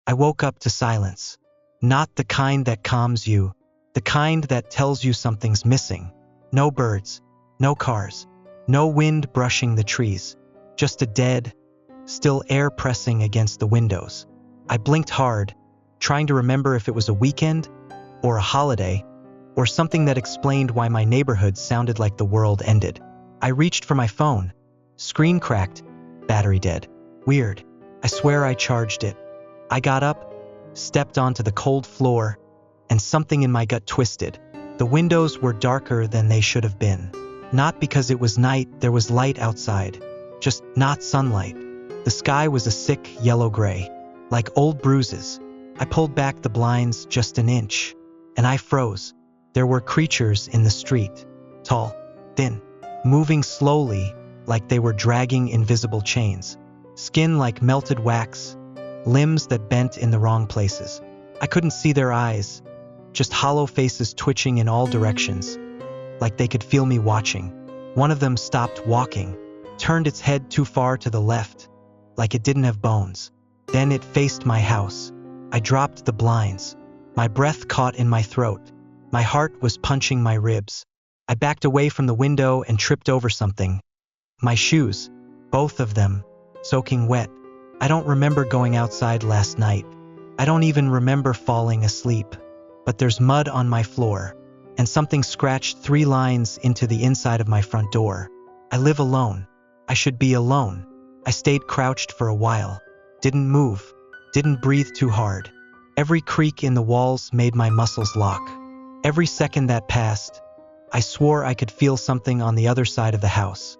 I woke up to silence. Not the kind that calms you, the kind that tells you something's missing. No birds, no cars, no wind brushing the trees, just a dead, still air pressing against the windows. I blinked hard, trying to remember if it was a weekend, or a holiday, or something that explained why my neighborhood sounded like the world ended. I reached for my phone. Screen cracked, battery dead. Weird. I swear I charged it. I got up, stepped onto the cold floor, and something in my gut twisted. The windows were darker than they should have been. Not because it was night, there was light outside. Just not sunlight. The sky was a sick yellow gray, like old bruises. I pulled back the blinds just an inch, and I froze. There were creatures in the street. Tall, thin, moving slowly like they were dragging invisible chains. Skin like melted wax, limbs that bent in the wrong places. I couldn't see their eyes, just hollow faces twitching in all directions, like they could feel me watching. One of them stopped walking, turned its head too far to the left, like it didn't have bones. Then it faced my house. I dropped the blinds. My breath caught in my throat. My heart was punching my ribs. I backed away from the window and tripped over something. My shoes, both of them, soaking wet. I don't remember going outside last night. I don't even remember falling asleep. But there's mud on my floor, and something scratched 3 lines into the inside of my front door. I live alone. I should be alone. I stayed crouched for a while. Didn't move. Didn't breathe too hard. Every creak in the walls made my muscles lock. Every second that passed, I swore I could feel something on the other side of the house.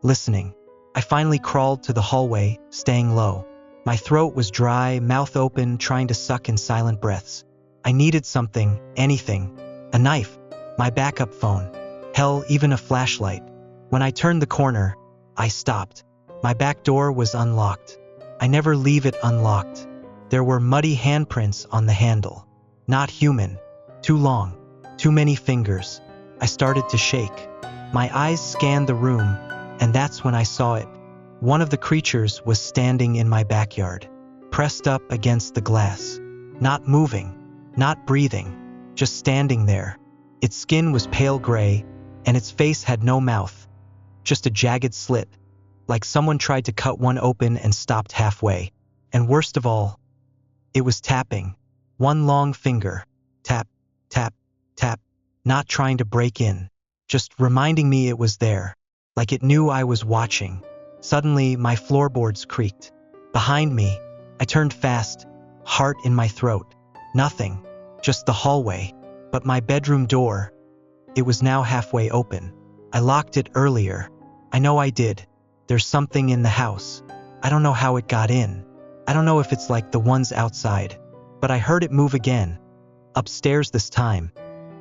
Listening, I finally crawled to the hallway, staying low. My throat was dry, mouth open, trying to suck in silent breaths. I needed something, anything. A knife, my backup phone, hell, even a flashlight. When I turned the corner, I stopped. My back door was unlocked. I never leave it unlocked. There were muddy handprints on the handle. Not human. Too long. Too many fingers. I started to shake. My eyes scanned the room, and that's when I saw it. One of the creatures was standing in my backyard, pressed up against the glass. Not moving. Not breathing. Just standing there. Its skin was pale gray, and its face had no mouth. Just a jagged slit, like someone tried to cut one open and stopped halfway. And worst of all, it was tapping. One long finger. Tap, tap, tap. Not trying to break in. Just reminding me it was there. Like it knew I was watching. Suddenly, my floorboards creaked. Behind me, I turned fast, heart in my throat. Nothing. Just the hallway. But my bedroom door, it was now halfway open. I locked it earlier. I know I did. There's something in the house. I don't know how it got in. I don't know if it's like the ones outside. But I heard it move again. Upstairs this time.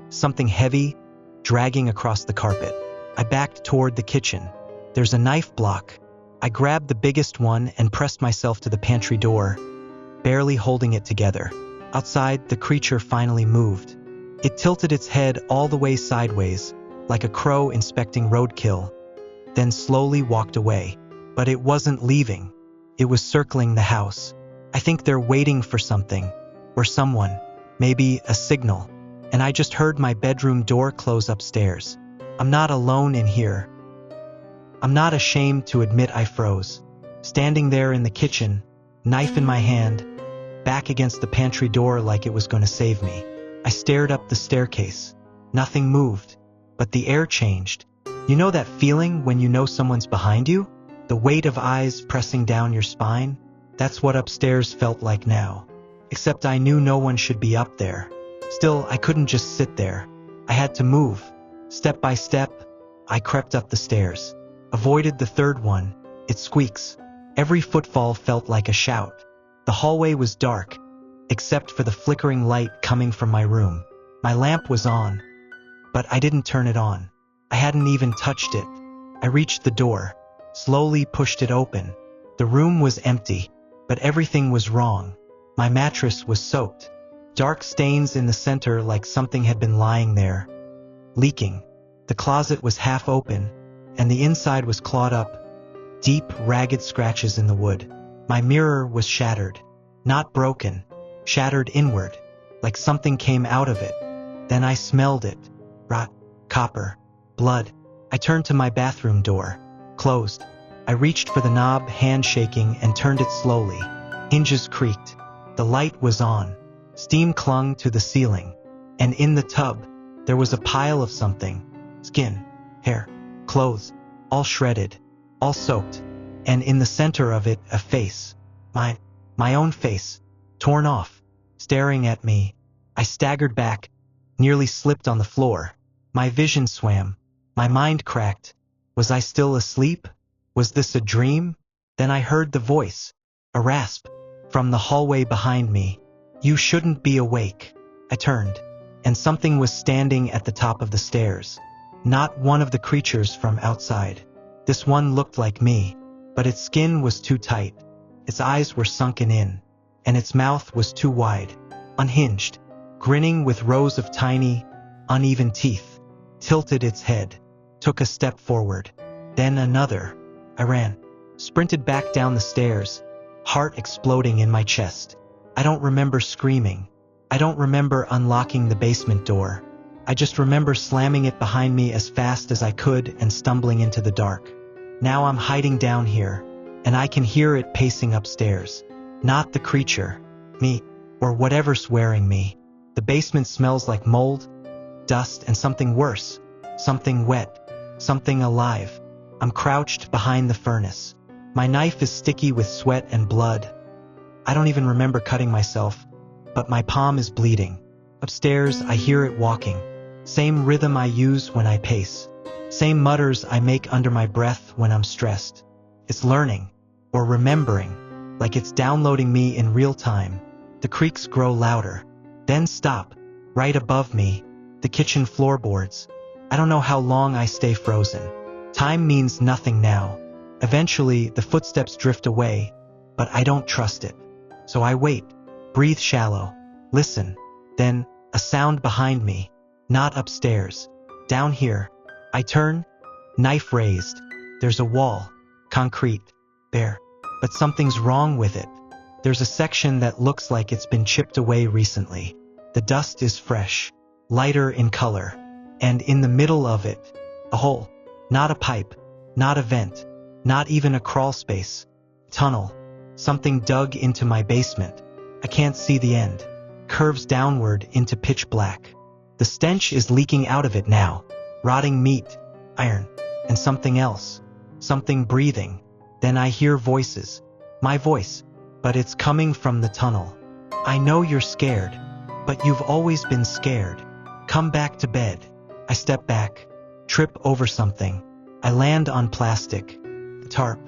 Something heavy, dragging across the carpet. I backed toward the kitchen. There's a knife block. I grabbed the biggest one and pressed myself to the pantry door, barely holding it together. Outside, the creature finally moved. It tilted its head all the way sideways, like a crow inspecting roadkill, then slowly walked away. But it wasn't leaving. It was circling the house. I think they're waiting for something, or someone, maybe a signal. And I just heard my bedroom door close upstairs. I'm not alone in here. I'm not ashamed to admit I froze. Standing there in the kitchen, knife in my hand, back against the pantry door like it was going to save me. I stared up the staircase. Nothing moved, but the air changed. You know that feeling when you know someone's behind you? The weight of eyes pressing down your spine? That's what upstairs felt like now. Except I knew no one should be up there. Still, I couldn't just sit there. I had to move. Step by step, I crept up the stairs. Avoided the third one. It squeaks. Every footfall felt like a shout. The hallway was dark, except for the flickering light coming from my room. My lamp was on, but I didn't turn it on. I hadn't even touched it. I reached the door, slowly pushed it open. The room was empty, but everything was wrong. My mattress was soaked. Dark stains in the center like something had been lying there, leaking. The closet was half open, and the inside was clawed up. Deep, ragged scratches in the wood. My mirror was shattered. Not broken, shattered inward, like something came out of it. Then I smelled it. Rot, copper, blood. I turned to my bathroom door. Closed. I reached for the knob, hand shaking, and turned it slowly. Hinges creaked. The light was on. Steam clung to the ceiling. And in the tub, there was a pile of something. Skin, hair, clothes, all shredded, all soaked. And in the center of it, a face. My own face, torn off, staring at me. I staggered back, nearly slipped on the floor. My vision swam. My mind cracked. Was I still asleep? Was this a dream? Then I heard the voice, a rasp, from the hallway behind me. You shouldn't be awake. I turned, and something was standing at the top of the stairs. Not one of the creatures from outside. This one looked like me, but its skin was too tight. Its eyes were sunken in, and its mouth was too wide, unhinged, grinning with rows of tiny, uneven teeth. Tilted its head, took a step forward, then another. I ran, sprinted back down the stairs, heart exploding in my chest. I don't remember screaming. I don't remember unlocking the basement door. I just remember slamming it behind me as fast as I could and stumbling into the dark. Now I'm hiding down here, and I can hear it pacing upstairs. Not the creature, me, or whatever's wearing me. The basement smells like mold, dust, and something worse. Something wet, something alive. I'm crouched behind the furnace. My knife is sticky with sweat and blood. I don't even remember cutting myself, but my palm is bleeding. Upstairs, I hear it walking. Same rhythm I use when I pace. Same mutters I make under my breath when I'm stressed. It's learning, or remembering, like it's downloading me in real time. The creaks grow louder, then stop, right above me, the kitchen floorboards. I don't know how long I stay frozen. Time means nothing now. Eventually, the footsteps drift away, but I don't trust it. So I wait, breathe shallow, listen. Then, a sound behind me. Not upstairs. Down here. I turn, knife raised. There's a wall, concrete, bare. But something's wrong with it. There's a section that looks like it's been chipped away recently. The dust is fresh, lighter in color. And in the middle of it, a hole. Not a pipe, not a vent, not even a crawl space. Tunnel. Something dug into my basement. I can't see the end. Curves downward into pitch black. The stench is leaking out of it now. Rotting meat, iron, and something else. Something breathing. Then I hear voices. My voice. But it's coming from the tunnel. I know you're scared, but you've always been scared. Come back to bed. I step back, trip over something. I land on plastic, the tarp.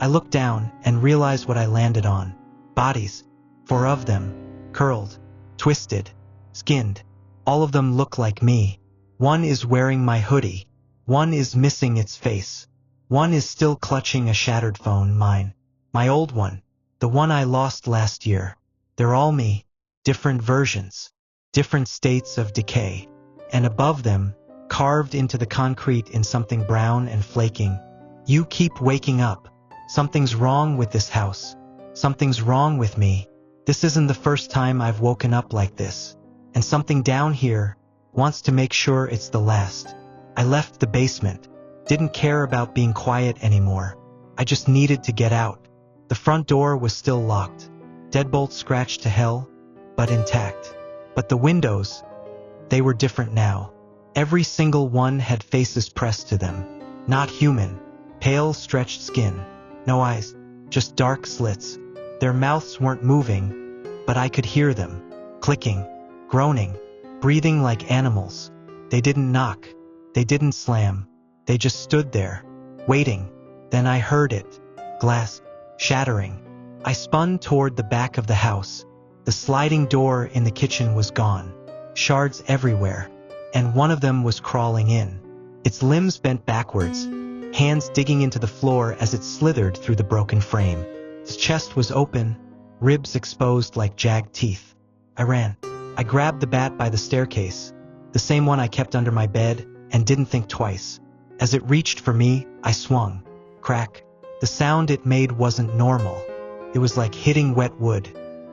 I look down and realize what I landed on. Bodies, 4 of them, curled, twisted, skinned. All of them look like me. One is wearing my hoodie. One is missing its face. One is still clutching a shattered phone, mine. My old one, the one I lost last year. They're all me, different versions, different states of decay. And above them, carved into the concrete in something brown and flaking. You keep waking up. Something's wrong with this house. Something's wrong with me. This isn't the first time I've woken up like this. And something down here wants to make sure it's the last. I left the basement. Didn't care about being quiet anymore. I just needed to get out. The front door was still locked. Deadbolt scratched to hell, but intact. But the windows, they were different now. Every single one had faces pressed to them. Not human. Pale, stretched skin. No eyes. Just dark slits. Their mouths weren't moving, but I could hear them. Clicking. Groaning. Breathing like animals. They didn't knock. They didn't slam. They just stood there. Waiting. Then I heard it. Glass. Shattering. I spun toward the back of the house. The sliding door in the kitchen was gone. Shards everywhere. And one of them was crawling in. Its limbs bent backwards, hands digging into the floor as it slithered through the broken frame. Its chest was open, ribs exposed like jagged teeth. I ran. I grabbed the bat by the staircase, the same one I kept under my bed, and didn't think twice. As it reached for me, I swung. Crack. The sound it made wasn't normal. It was like hitting wet wood.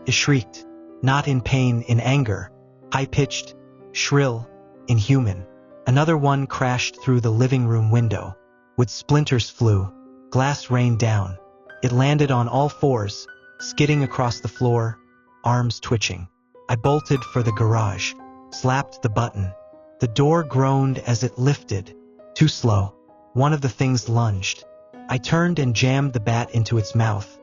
It shrieked, not in pain, in anger, high-pitched, shrill, inhuman. Another one crashed through the living room window. Wood splinters flew, glass rained down. It landed on all fours, skidding across the floor, arms twitching. I bolted for the garage, slapped the button. The door groaned as it lifted. Too slow. One of the things lunged. I turned and jammed the bat into its mouth,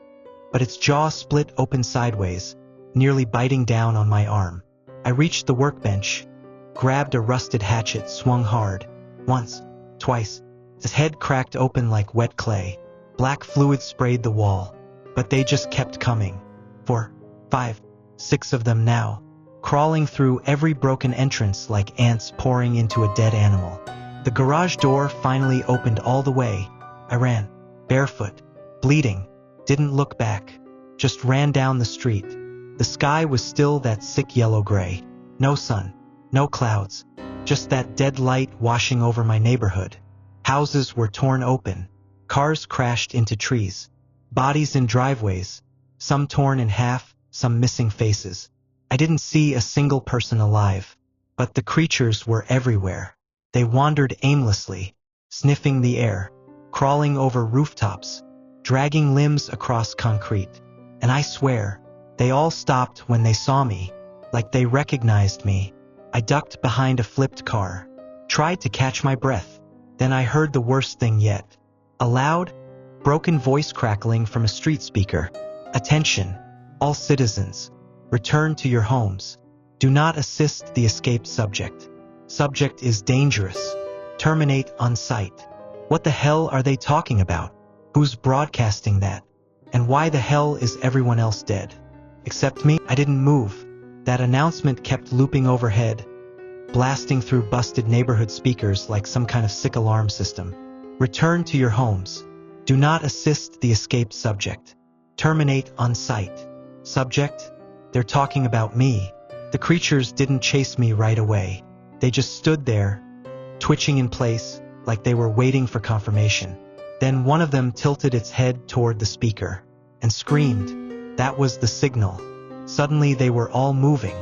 but its jaw split open sideways, nearly biting down on my arm. I reached the workbench, grabbed a rusted hatchet, swung hard. Once, twice. His head cracked open like wet clay. Black fluid sprayed the wall, but they just kept coming. 4, 5, 6 of them now, crawling through every broken entrance like ants pouring into a dead animal. The garage door finally opened all the way. I ran, barefoot, bleeding, didn't look back, just ran down the street. The sky was still that sick yellow-gray. No sun, no clouds, just that dead light washing over my neighborhood. Houses were torn open, cars crashed into trees, bodies in driveways, some torn in half, some missing faces. I didn't see a single person alive, but the creatures were everywhere. They wandered aimlessly, sniffing the air, crawling over rooftops, dragging limbs across concrete. And I swear, they all stopped when they saw me, like they recognized me. I ducked behind a flipped car, tried to catch my breath. Then I heard the worst thing yet. A loud, broken voice crackling from a street speaker. Attention, all citizens. Return to your homes. Do not assist the escaped subject. Subject is dangerous. Terminate on sight. What the hell are they talking about? Who's broadcasting that? And why the hell is everyone else dead? Except me? I didn't move. That announcement kept looping overhead, blasting through busted neighborhood speakers like some kind of sick alarm system. Return to your homes. Do not assist the escaped subject. Terminate on sight. Subject? They're talking about me. The creatures didn't chase me right away. They just stood there, twitching in place, like they were waiting for confirmation. Then one of them tilted its head toward the speaker and screamed. That was the signal. Suddenly they were all moving,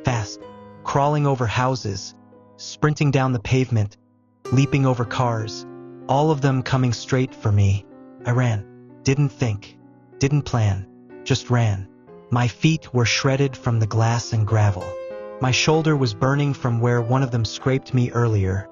fast, crawling over houses, sprinting down the pavement, leaping over cars, all of them coming straight for me. I ran. Didn't think. Didn't plan. Just ran. My feet were shredded from the glass and gravel. My shoulder was burning from where one of them scraped me earlier.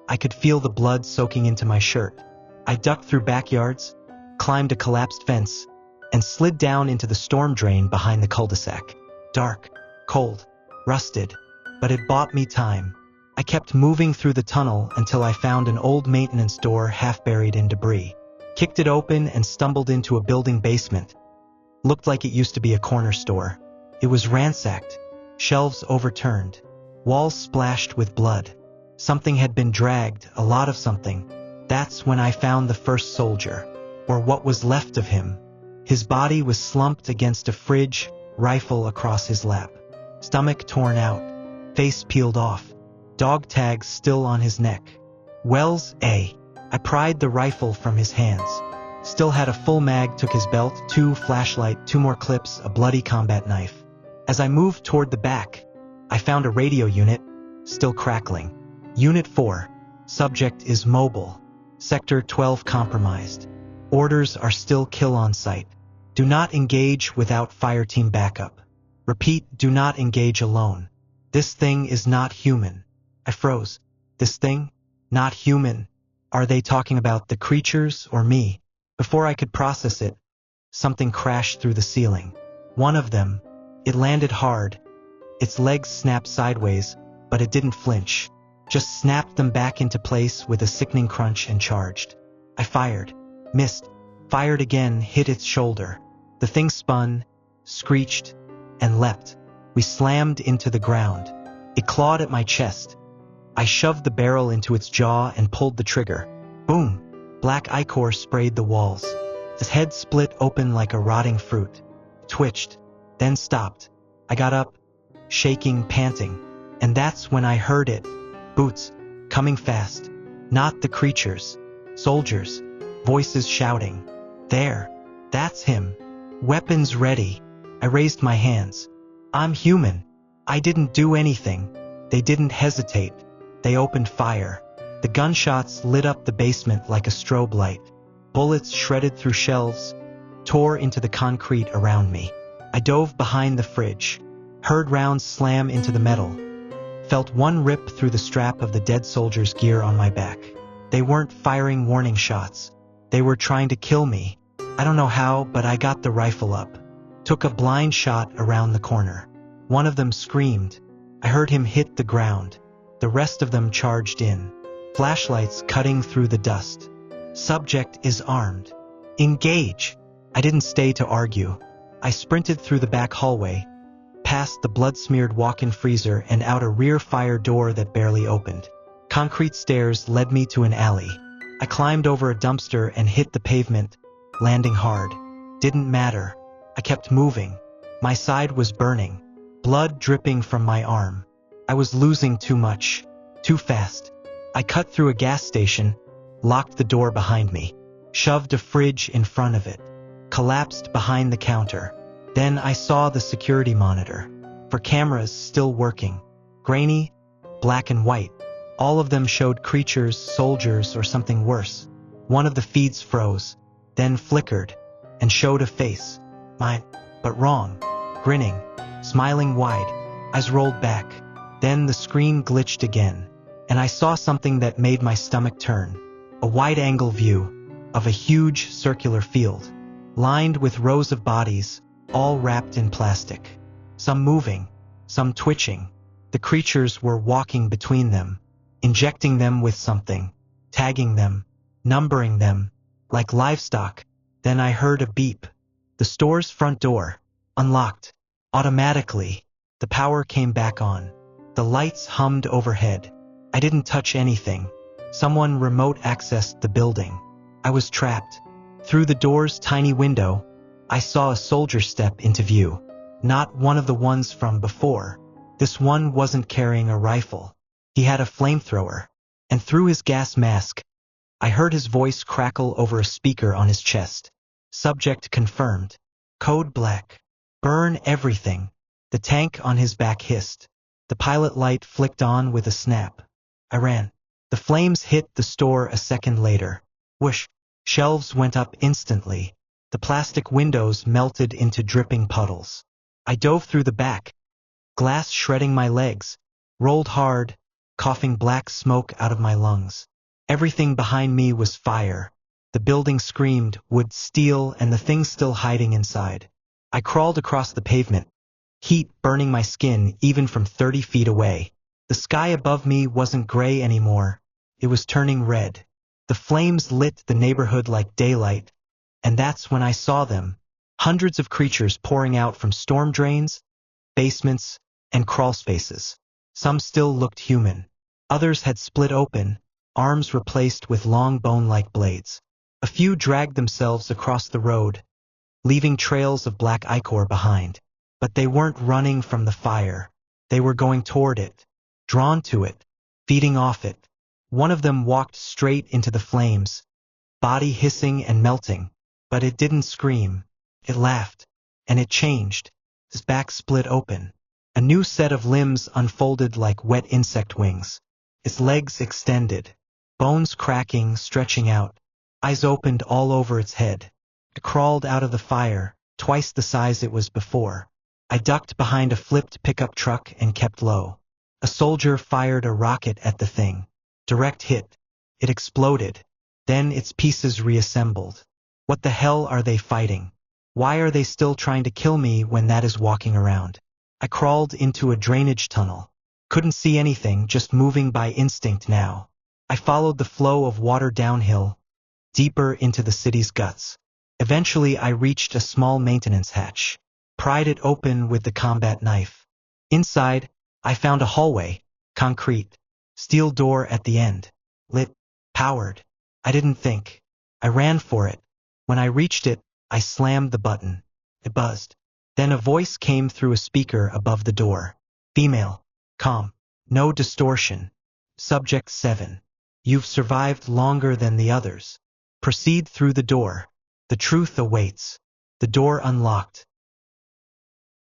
I could feel the blood soaking into my shirt. I ducked through backyards, climbed a collapsed fence, and slid down into the storm drain behind the cul-de-sac. Dark, cold, rusted, but it bought me time. I kept moving through the tunnel until I found an old maintenance door half buried in debris. Kicked it open and stumbled into a building basement. Looked like it used to be a corner store. It was ransacked, shelves overturned, walls splashed with blood. Something had been dragged, a lot of something. That's when I found the first soldier, or what was left of him. His body was slumped against a fridge, rifle across his lap. Stomach torn out, face peeled off, dog tags still on his neck. Wells, A. I pried the rifle from his hands. Still had a full mag, took his belt, 2 flashlight, 2 more clips, a bloody combat knife. As I moved toward the back, I found a radio unit, still crackling. Unit 4. Subject is mobile. Sector 12 compromised. Orders are still kill on sight. Do not engage without fire team backup. Repeat, do not engage alone. This thing is not human. I froze. This thing? Not human. Are they talking about the creatures or me? Before I could process it, something crashed through the ceiling. One of them. It landed hard. Its legs snapped sideways, but it didn't flinch. Just snapped them back into place with a sickening crunch and charged. I fired. Missed. Fired again, hit its shoulder. The thing spun, screeched, and leapt. We slammed into the ground. It clawed at my chest. I shoved the barrel into its jaw and pulled the trigger. Boom! Black ichor sprayed the walls. His head split open like a rotting fruit. Twitched, then stopped. I got up, shaking, panting, and that's when I heard it. Boots, coming fast. Not the creatures. Soldiers. Voices shouting. There. That's him. Weapons ready. I raised my hands. I'm human. I didn't do anything. They didn't hesitate. They opened fire. The gunshots lit up the basement like a strobe light. Bullets shredded through shelves, tore into the concrete around me. I dove behind the fridge, heard rounds slam into the metal, felt one rip through the strap of the dead soldier's gear on my back. They weren't firing warning shots. They were trying to kill me. I don't know how, but I got the rifle up. Took a blind shot around the corner. One of them screamed. I heard him hit the ground. The rest of them charged in. Flashlights cutting through the dust. Subject is armed. Engage! I didn't stay to argue. I sprinted through the back hallway, past the blood-smeared walk-in freezer and out a rear fire door that barely opened. Concrete stairs led me to an alley. I climbed over a dumpster and hit the pavement, landing hard. Didn't matter. I kept moving. My side was burning, blood dripping from my arm. I was losing too much, too fast. I cut through a gas station, locked the door behind me, shoved a fridge in front of it, collapsed behind the counter. Then I saw the security monitor. For cameras still working. Grainy, black and white. All of them showed creatures, soldiers, or something worse. One of the feeds froze, then flickered, and showed a face. Mine, but wrong. Grinning, smiling wide, eyes rolled back. Then the screen glitched again, and I saw something that made my stomach turn. A wide-angle view of a huge circular field, lined with rows of bodies, all wrapped in plastic. Some moving, some twitching. The creatures were walking between them, injecting them with something, tagging them, numbering them, like livestock. Then I heard a beep. The store's front door, unlocked. Automatically, the power came back on. The lights hummed overhead. I didn't touch anything. Someone remote accessed the building. I was trapped. Through the door's tiny window, I saw a soldier step into view. Not one of the ones from before. This one wasn't carrying a rifle. He had a flamethrower. And through his gas mask, I heard his voice crackle over a speaker on his chest. Subject confirmed. Code black. Burn everything. The tank on his back hissed. The pilot light flicked on with a snap. I ran. The flames hit the store a second later. Whoosh. Shelves went up instantly. The plastic windows melted into dripping puddles. I dove through the back, glass shredding my legs, rolled hard, coughing black smoke out of my lungs. Everything behind me was fire. The building screamed, wood, steel, and the things still hiding inside. I crawled across the pavement, heat burning my skin even from 30 feet away. The sky above me wasn't gray anymore. It was turning red. The flames lit the neighborhood like daylight, and that's when I saw them. Hundreds of creatures pouring out from storm drains, basements, and crawl spaces. Some still looked human. Others had split open, arms replaced with long bone-like blades. A few dragged themselves across the road, leaving trails of black ichor behind. But they weren't running from the fire. They were going toward it, drawn to it, feeding off it. One of them walked straight into the flames, body hissing and melting. But it didn't scream. It laughed. And it changed. His back split open. A new set of limbs unfolded like wet insect wings. Its legs extended. Bones cracking, stretching out. Eyes opened all over its head. It crawled out of the fire, twice the size it was before. I ducked behind a flipped pickup truck and kept low. A soldier fired a rocket at the thing. Direct hit. It exploded. Then its pieces reassembled. What the hell are they fighting? Why are they still trying to kill me when that is walking around? I crawled into a drainage tunnel. Couldn't see anything, just moving by instinct now. I followed the flow of water downhill, deeper into the city's guts. Eventually I reached a small maintenance hatch. Pried it open with the combat knife. Inside, I found a hallway, concrete, steel door at the end. Lit, powered. I didn't think. I ran for it. When I reached it, I slammed the button. It buzzed. Then a voice came through a speaker above the door. Female. Calm. No distortion. Subject 7. You've survived longer than the others. Proceed through the door. The truth awaits. The door unlocked.